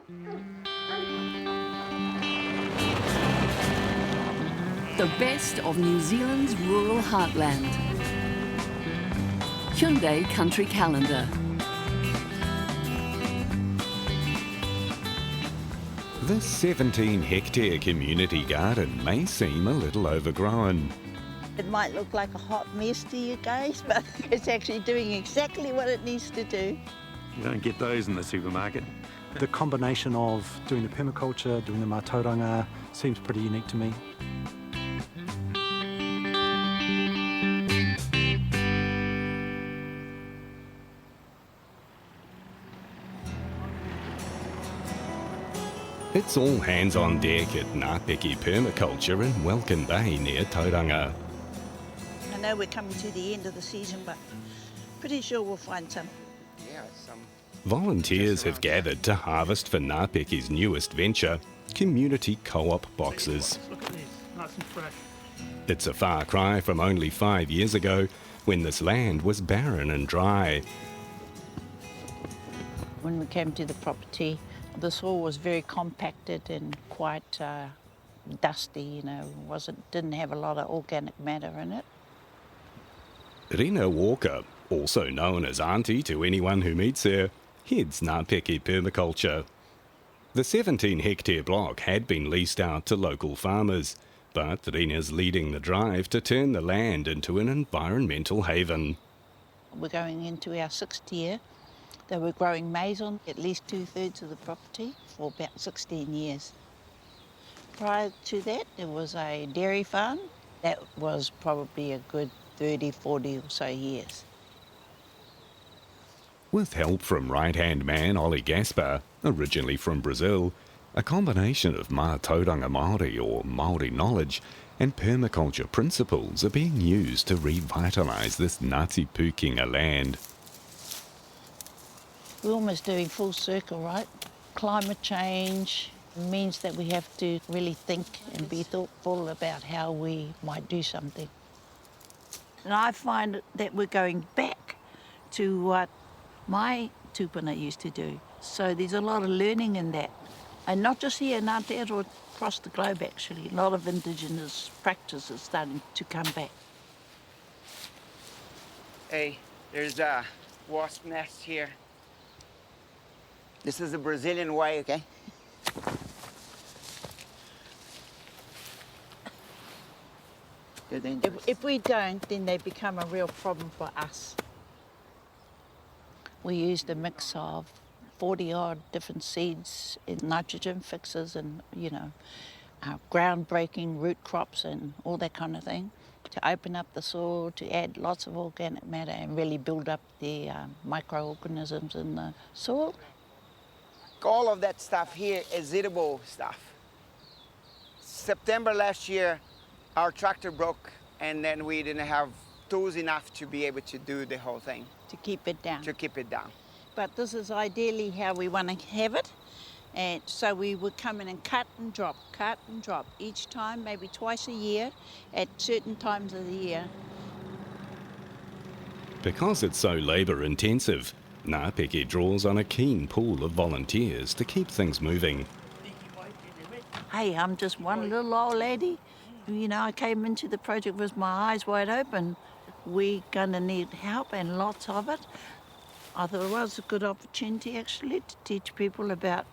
The best of New Zealand's rural heartland. Hyundai Country Calendar. This 17-hectare community garden may seem a little overgrown. It might look like a hot mess to you guys, but it's actually doing exactly what it needs to do. You don't get those in the supermarket. The combination of doing the permaculture, doing the Mātauranga, seems pretty unique to me. It's all hands on deck at NPI Permaculture in Welcome Bay near Tauranga. I know we're coming to the end of the season, but pretty sure we'll find some. Volunteers have gathered to harvest for NPI's newest venture, community co-op boxes. Look at these, nice and fresh. It's a far cry from only 5 years ago, when this land was barren and dry. When we came to the property, the soil was very compacted and quite dusty, you know, didn't have a lot of organic matter in it. Rina Walker, also known as Auntie to anyone who meets her, heads NPI Permaculture. The 17-hectare block had been leased out to local farmers, but Rina's leading the drive to turn the land into an environmental haven. We're going into our 6th year. They were growing maize on at least 2/3 of the property for about 16 years. Prior to that, there was a dairy farm. That was probably a good 30, 40 or so years. With help from right-hand man Ollie Gaspar, originally from Brazil, a combination of Mātauranga Māori or Māori knowledge and permaculture principles are being used to revitalise this Ngāti Pūkenga land. We're almost doing full circle, right? Climate change means that we have to really think and be thoughtful about how we might do something. And I find that we're going back to what my tupuna used to do. So there's a lot of learning in that. And not just here in Āotearoa, across the globe actually. A lot of indigenous practices starting to come back. Hey, there's a wasp nest here. This is the Brazilian way, okay? If we don't, then they become a real problem for us. We used a mix of 40-odd different seeds in nitrogen fixes and, you know, groundbreaking root crops and all that kind of thing to open up the soil, to add lots of organic matter and really build up the microorganisms in the soil. All of that stuff here is eatable stuff. September last year, our tractor broke and then we didn't have tools enough to be able to do the whole thing. To keep it down. To keep it down. But this is ideally how we want to have it. And so we would come in and cut and drop each time, maybe twice a year at certain times of the year. Because it's so labour intensive, NPI draws on a keen pool of volunteers to keep things moving. Hey, I'm just one little old lady. You know, I came into the project with my eyes wide open. We're going to need help and lots of it. I thought it was a good opportunity actually to teach people about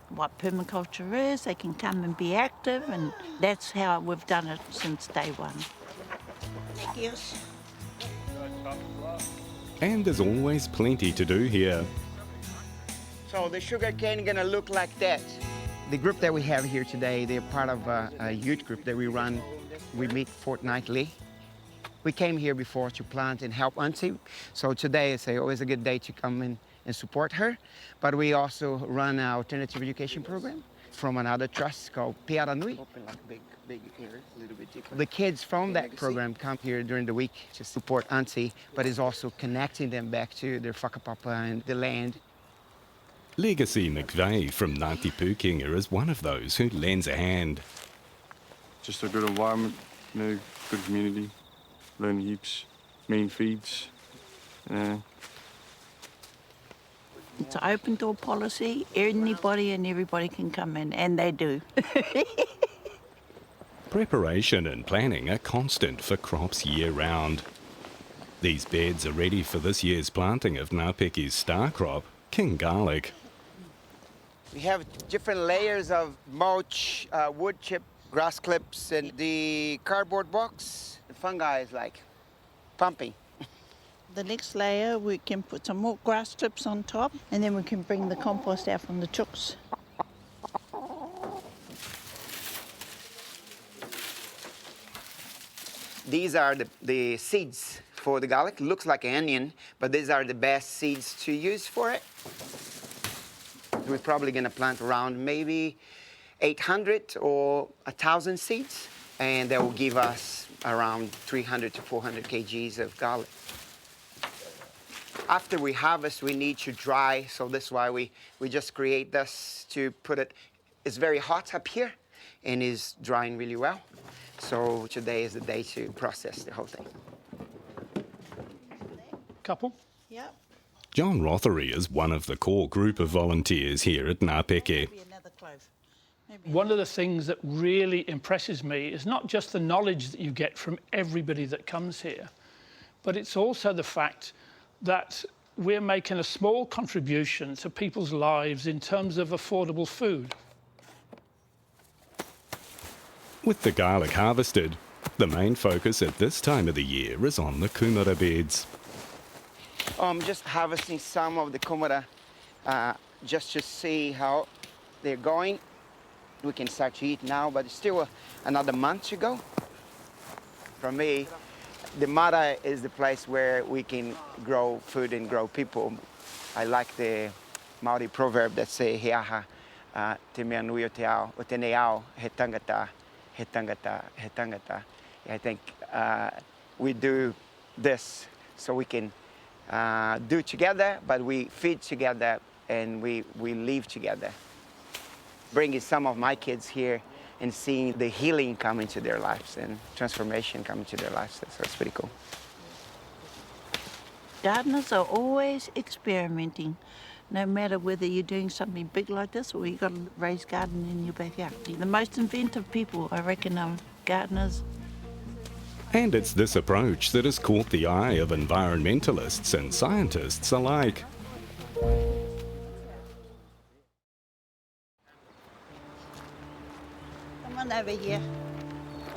what permaculture is. They can come and be active, and that's how we've done it since day one. Thank you. And there's always plenty to do here. So the sugar cane is gonna look like that. The group that we have here today, they're part of a youth group that we run. We meet fortnightly. We came here before to plant and help Auntie. So today is always a good day to come in and support her. But we also run an alternative education program from another trust called Piaranui. Open like big here, a little bit different. The kids from that program come here during the week to support Auntie, but is also connecting them back to their whakapapa and the land. Legacy McVeigh from Ngāti Pūkenga is one of those who lends a hand. Just a good environment, you know, good community, learn heaps, mean feeds. It's an open door policy. Anybody and everybody can come in, and they do. Preparation and planning are constant for crops year-round. These beds are ready for this year's planting of Ngāpeki's star crop, king garlic. We have different layers of mulch, wood chip, grass clips, and the cardboard box. The fungi is like pumping. The next layer, we can put some more grass clips on top, and then we can bring the compost out from the chooks. These are the seeds for the garlic. Looks like an onion, but these are the best seeds to use for it. We're probably going to plant around maybe 800 or 1,000 seeds, and that will give us around 300 to 400 kgs of garlic. After we harvest, we need to dry, so that's why we just create this to put it. It's very hot up here and is drying really well. So today is the day to process the whole thing. Couple? Yep. John Rothery is one of the core group of volunteers here at Ngāpeke. Another clove. One of the things that really impresses me is not just the knowledge that you get from everybody that comes here, but it's also the fact that we're making a small contribution to people's lives in terms of affordable food. With the garlic harvested, the main focus at this time of the year is on the kumara beds. I'm just harvesting some of the kumara just to see how they're going. We can start to eat now, but it's still another month to go. For me, the Mara is the place where we can grow food and grow people. I like the Maori proverb that say, he aha, te mea nui o te ao, o tēnei ao, he tangata, he tangata, he tangata. I think we do this so we can do together, but we feed together and we live together. Bringing some of my kids here and seeing the healing come into their lives and transformation come into their lives. So it's pretty cool. Gardeners are always experimenting, no matter whether you're doing something big like this or you've got a raised garden in your backyard. The most inventive people, I reckon, are gardeners. And it's this approach that has caught the eye of environmentalists and scientists alike. Come on over here.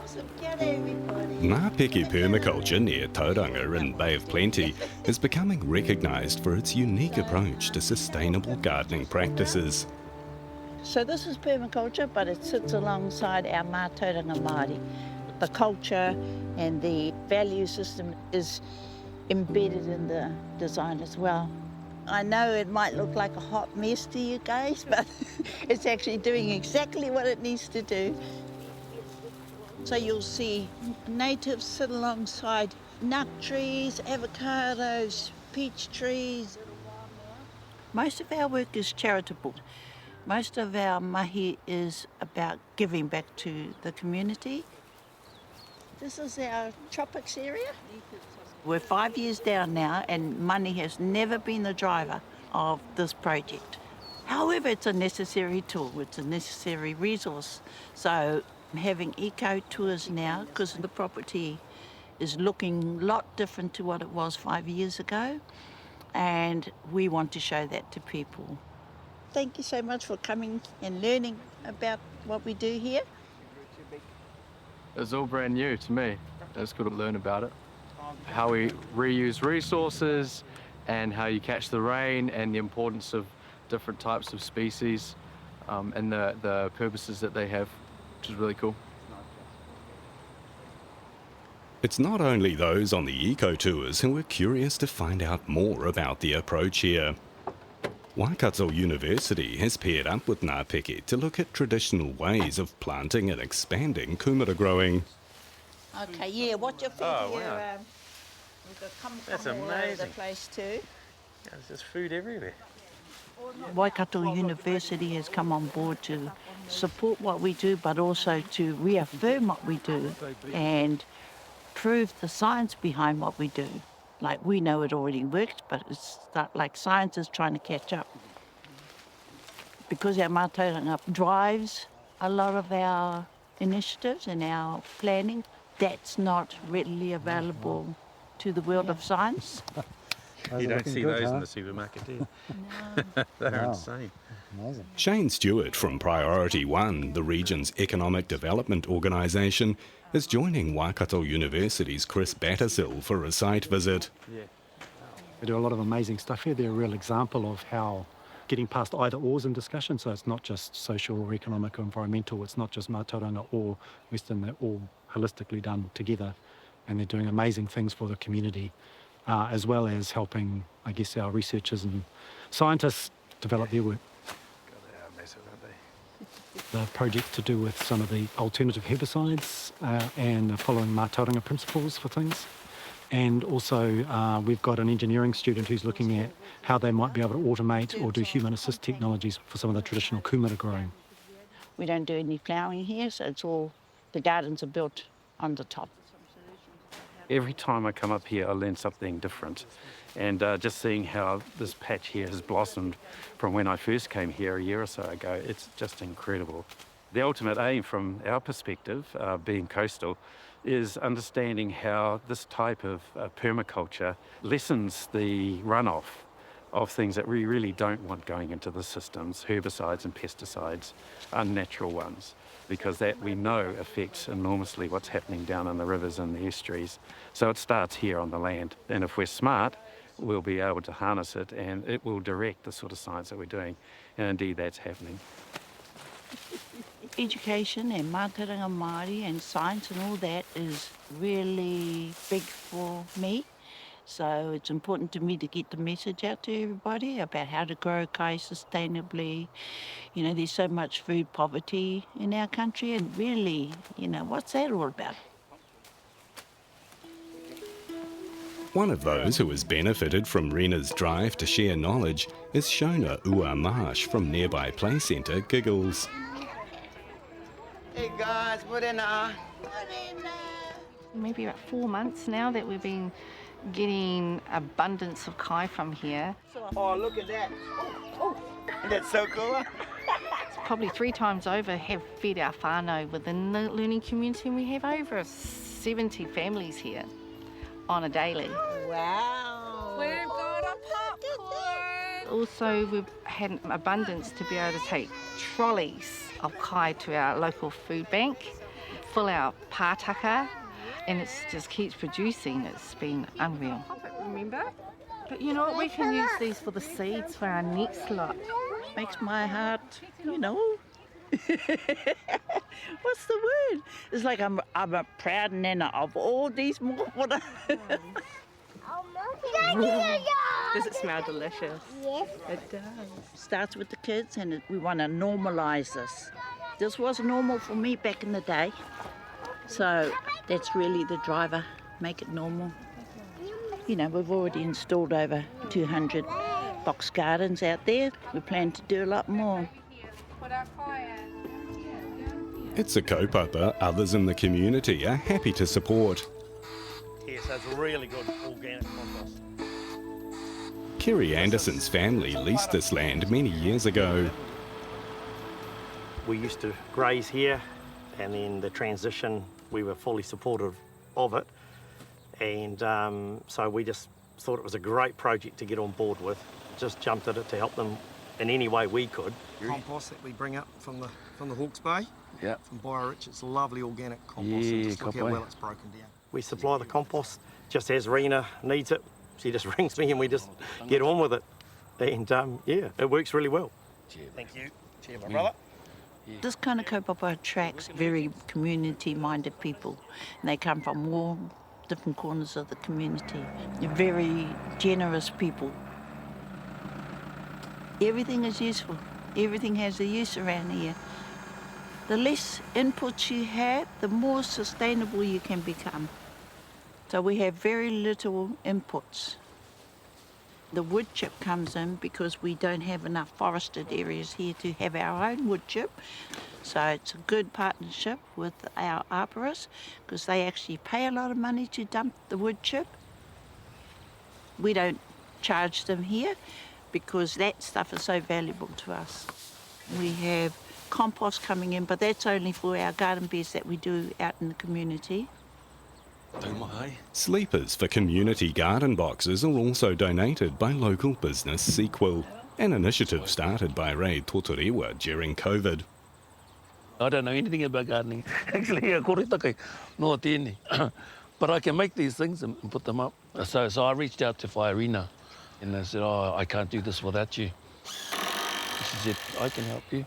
Awesome. Get everybody. Ngāpeke Permaculture near Tauranga in Bay of Plenty is becoming recognised for its unique approach to sustainable gardening practices. So this is permaculture, but it sits alongside our Mātauranga Māori. The culture and the value system is embedded in the design as well. I know it might look like a hot mess to you guys, but it's actually doing exactly what it needs to do. So you'll see natives sit alongside nut trees, avocados, peach trees. Most of our work is charitable. Most of our mahi is about giving back to the community. This is our tropics area. We're 5 years down now, and money has never been the driver of this project. However, it's a necessary tool, it's a necessary resource. So having eco tours now, because the property is looking a lot different to what it was 5 years ago, and we want to show that to people. Thank you so much for coming and learning about what we do here. It was all brand new to me. It was good to learn about it. How we reuse resources and how you catch the rain and the importance of different types of species and the purposes that they have, which is really cool. It's not only those on the eco-tours who are curious to find out more about the approach here. Waikato University has paired up with Ngāpeke to look at traditional ways of planting and expanding kumara growing. Okay, yeah, watch your feet here. We've got That's all over the amazing. place too. Yeah, there's just food everywhere. Waikato University has come on board to support what we do, but also to reaffirm what we do and prove the science behind what we do. Like, we know it already works, but it's like scientists trying to catch up. Because our Mātauranga drives a lot of our initiatives and our planning, that's not readily available to the world of science. You don't see those in the supermarket, do you? No. They're insane. Amazing. Shane Stewart from Priority One, the region's economic development organisation, is joining Waikato University's Chris Battersill for a site visit. They do a lot of amazing stuff here. They're a real example of how getting past either ors in discussion, so it's not just social or economic or environmental, it's not just Mātauranga or Western, they're all holistically done together, and they're doing amazing things for the community, as well as helping, I guess, our researchers and scientists develop their work. God, they are massive, aren't The project's to do with some of the alternative herbicides and following Mātauranga principles for things. And also we've got an engineering student who's looking at how they might be able to automate or do human assist technologies for some of the traditional kumara growing. We don't do any ploughing here, so it's all, the gardens are built on the top. Every time I come up here, I learn something different. And just seeing how this patch here has blossomed from when I first came here a year or so ago, it's just incredible. The ultimate aim from our perspective, being coastal, is understanding how this type of permaculture lessens the runoff of things that we really don't want going into the systems, herbicides and pesticides, unnatural ones, because that we know affects enormously what's happening down in the rivers and the estuaries. So it starts here on the land, and if we're smart, we'll be able to harness it, and it will direct the sort of science that we're doing, and indeed that's happening. Education and Mātauranga Māori and science and all that is really big for me. So it's important to me to get the message out to everybody about how to grow kai sustainably. You know, there's so much food poverty in our country, and really, you know, what's that all about? One of those who has benefited from Rena's drive to share knowledge is Shona Ua Marsh from nearby play centre Giggles. Hey guys, what in Maybe about 4 months now that we've been getting abundance of kai from here. Oh, look at that. Oh, that's so cool. Probably 3 times over have fed our whānau within the learning community, and we have over 70 families here on a daily. Wow. We've got a popcorn. Also, we've had an abundance to be able to take trolleys of kai to our local food bank, fill our pātaka, and it just keeps producing. It's been unreal. Remember? But you know what, we can use these for the seeds for our next lot. Makes my heart, you know. What's the word? It's like I'm a proud nana of all these more. Does it smell delicious? Yes. It does. Starts with the kids, and we want to normalise this. This was normal for me back in the day, so that's really the driver, make it normal. You know, we've already installed over 200 box gardens out there. We plan to do a lot more. It's a kaupapa others in the community are happy to support. Yeah, so it's really good organic compost. Kerry Anderson's family leased this land many years ago. We used to graze here, and then the transition, we were fully supportive of it. And so we just thought it was a great project to get on board with. Just jumped at it to help them in any way we could. Compost that we bring up from the Hawke's Bay, from Biorich. It's lovely organic compost. Yeah, and just look how well it's broken down. We supply the compost just as Rena needs it. She just rings me and we just get on with it. And yeah, it works really well. Thank you. Cheers, my brother. This kind of kaupapa attracts very community-minded people, and they come from all different corners of the community. They're very generous people. Everything is useful. Everything has a use around here. The less inputs you have, the more sustainable you can become. So we have very little inputs. The wood chip comes in because we don't have enough forested areas here to have our own wood chip. So it's a good partnership with our arborists because they actually pay a lot of money to dump the wood chip. We don't charge them here because that stuff is so valuable to us. We have compost coming in, but that's only for our garden beds that we do out in the community. Sleepers for community garden boxes are also donated by local business Sequel, an initiative started by Ray Āotearoa during COVID. I don't know anything about gardening. Actually, no tēnei. But I can make these things and put them up. So I reached out to Whairina and I said, I can't do this without you. She said, I can help you,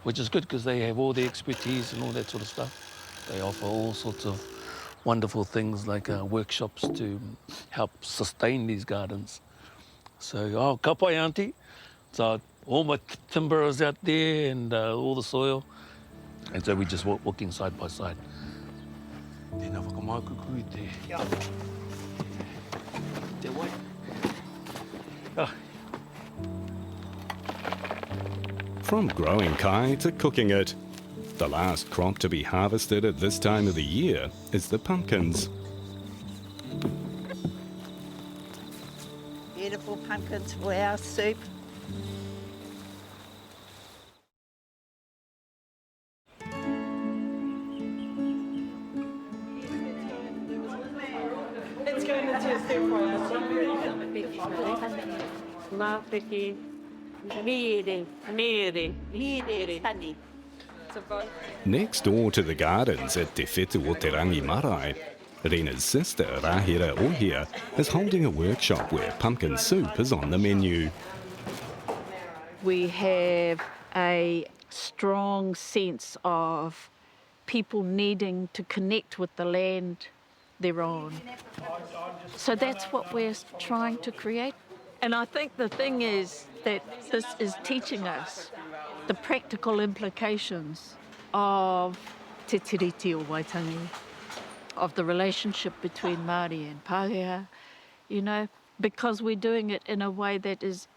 which is good because they have all the expertise and all that sort of stuff. They offer all sorts of wonderful things like workshops to help sustain these gardens. So, ka pai, auntie. So all my timber is out there and all the soil. And so we just walking side by side. From growing kai to cooking it, the last crop to be harvested at this time of the year is the pumpkins. Beautiful pumpkins for our soup. Let's go into a stir fry. Next door to the gardens at Te Whetu o Te Rangi Marae, Rena's sister, Rahira Ohia, is holding a workshop where pumpkin soup is on the menu. We have a strong sense of people needing to connect with the land they're on. So that's what we're trying to create. And I think the thing is that this is teaching us the practical implications of te tiriti o Waitangi, of the relationship between Māori and Pākehā, you know, because we're doing it in a way that is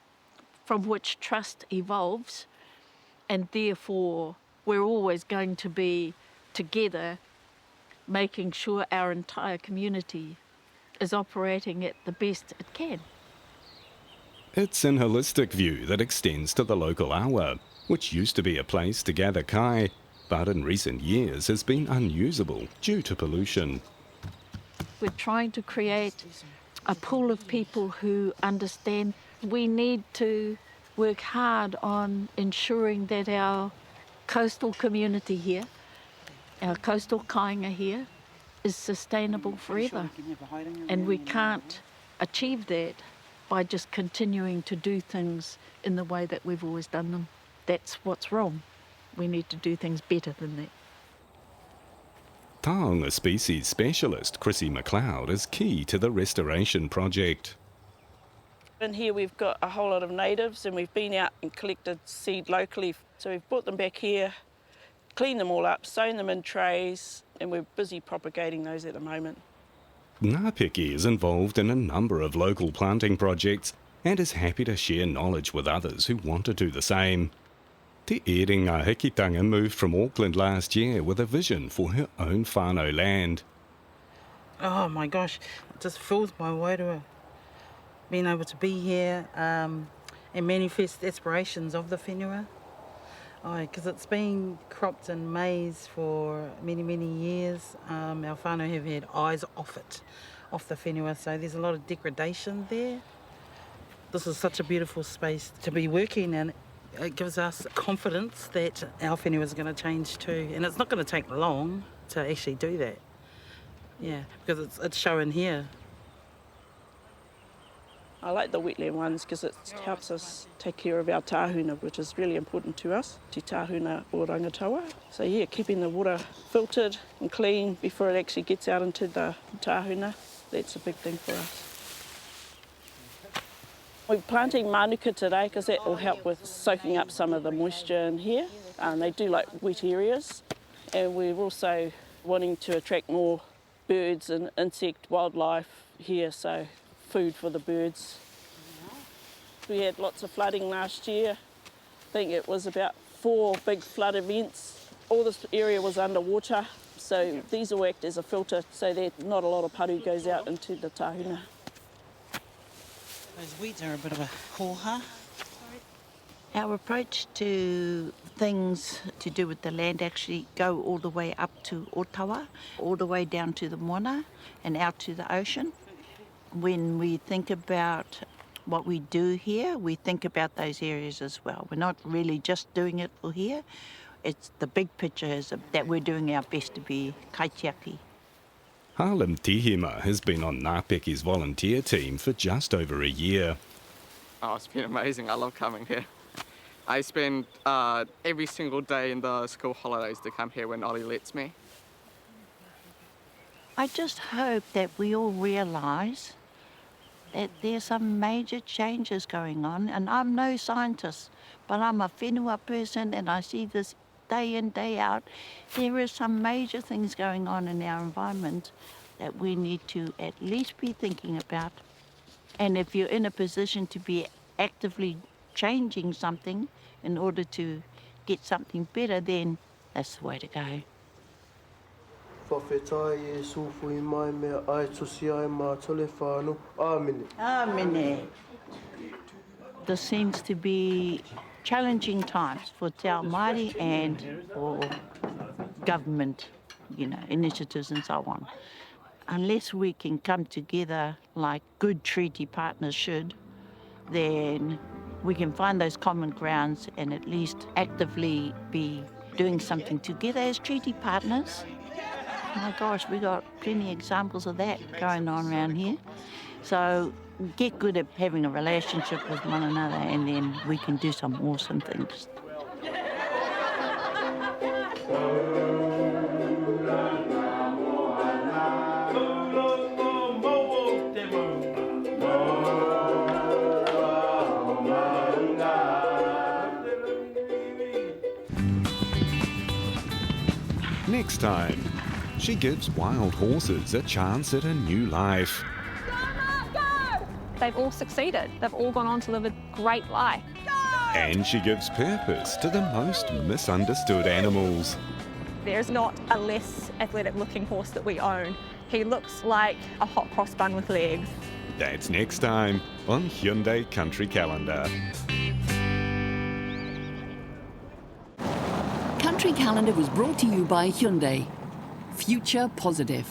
from which trust evolves, and therefore we're always going to be together making sure our entire community is operating at the best it can. It's an holistic view that extends to the local awa, which used to be a place to gather kai, but in recent years has been unusable due to pollution. We're trying to create a pool of people who understand we need to work hard on ensuring that our coastal community here, our coastal kāinga here, is sustainable forever. And we can't achieve that by just continuing to do things in the way that we've always done them. That's what's wrong. We need to do things better than that. Taonga species specialist Chrissy McLeod is key to the restoration project. In here we've got a whole lot of natives and we've been out and collected seed locally. So we've brought them back here, cleaned them all up, sewn them in trays, and we're busy propagating those at the moment. Ngāpiki is involved in a number of local planting projects and is happy to share knowledge with others who want to do the same. Te Eringa Hikitanga moved from Auckland last year with a vision for her own whānau land. Oh my gosh, it just fills my wairua. Being able to be here and manifest aspirations of the whenua. Because it's been cropped in maize for many, many years. Our whānau have had eyes off it, off the whenua, so there's a lot of degradation there. This is such a beautiful space to be working in. It gives us confidence that our whenua is going to change too. And it's not going to take long to actually do that. Yeah, because it's showing here. I like the wetland ones because it helps us take care of our tāhuna, which is really important to us, te tāhuna o rangatawa. So yeah, keeping the water filtered and clean before it actually gets out into the tāhuna, that's a big thing for us. We're planting manuka today because that will help with soaking up some of the moisture in here. They do like wet areas, and we're also wanting to attract more birds and insect wildlife here, so food for the birds. We had lots of flooding last year. I think it was about 4 big flood events. All this area was underwater, so these will act as a filter so that not a lot of paru goes out into the tāhuna. Those weeds are a bit of a hoha. Our approach to things to do with the land actually go all the way up to Āotearoa, all the way down to the moana and out to the ocean. When we think about what we do here, we think about those areas as well. We're not really just doing it for here. It's the big picture is that we're doing our best to be kaitiaki. Harlem Tihima has been on Ngāpeki's volunteer team for just over a year. Oh, it's been amazing. I love coming here. I spend every single day in the school holidays to come here when Ollie lets me. I just hope that we all realise that there's some major changes going on, and I'm no scientist, but I'm a whenua person and I see this day in, day out. There are some major things going on in our environment that we need to at least be thinking about. And if you're in a position to be actively changing something in order to get something better, then that's the way to go. Amen. There seems to be challenging times for Te Ao Māori and for government, initiatives and so on. Unless we can come together like good treaty partners should, then we can find those common grounds and at least actively be doing something together as treaty partners. My gosh, we got plenty of examples of that going on around here. So get good at having a relationship with one another and then we can do some awesome things. Next time, she gives wild horses a chance at a new life. They've all succeeded. They've all gone on to live a great life. And she gives purpose to the most misunderstood animals. There's not a less athletic looking horse that we own. He looks like a hot cross bun with legs. That's next time on Hyundai Country Calendar. Country Calendar was brought to you by Hyundai. Future positive.